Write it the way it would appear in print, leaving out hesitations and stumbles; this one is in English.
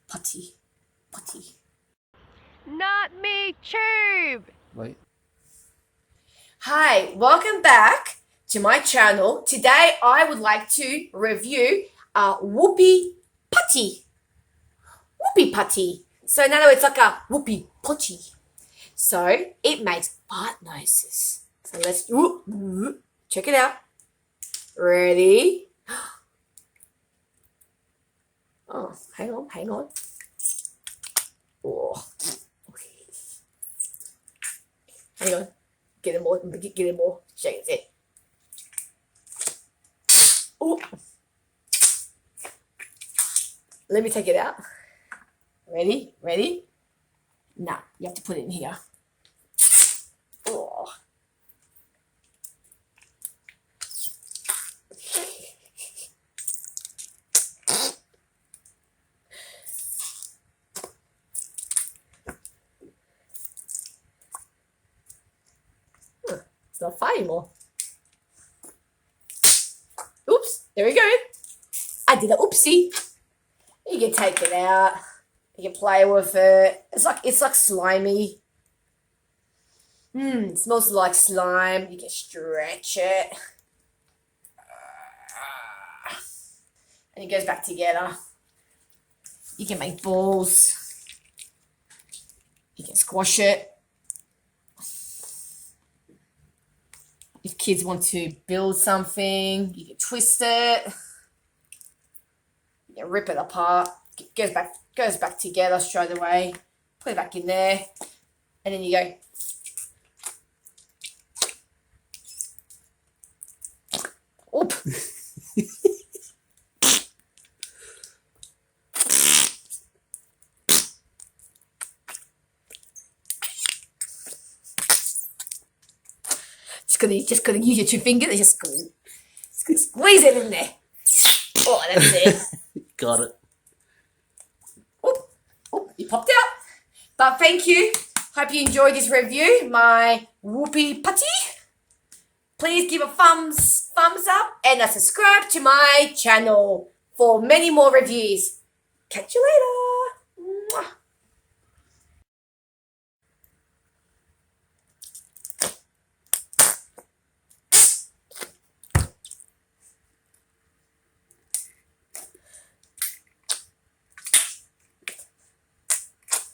Putty. Not me, Tube! Wait. Hi, welcome back to my channel. Today I would like to review Whoopee Putty. Whoopee Putty. So in other words, like a Whoopee Putty. So it makes fart noises. So let's check it out. Ready? Oh, hang on. Oh. Hang on. Get it more. Shake it. Oh. Let me take it out. Ready? Nah, you have to put it in here. Oh. It's not fire anymore. Oops, there we go. I did an oopsie. You can take it out. You can play with it. It's like slimy. It smells like slime. You can stretch it. And it goes back together. You can make balls. You can squash it. If kids want to build something, you can twist it. You can rip it apart. It goes back together straight away. Put it back in there. And then you go. Oop. Just gonna use your two fingers and just squeeze it in there. Oh, that's it. Got it. Oh, you popped out. But thank you. Hope you enjoyed this review, my Whoopee Putty. Please give a thumbs up and subscribe to my channel for many more reviews. Catch you later.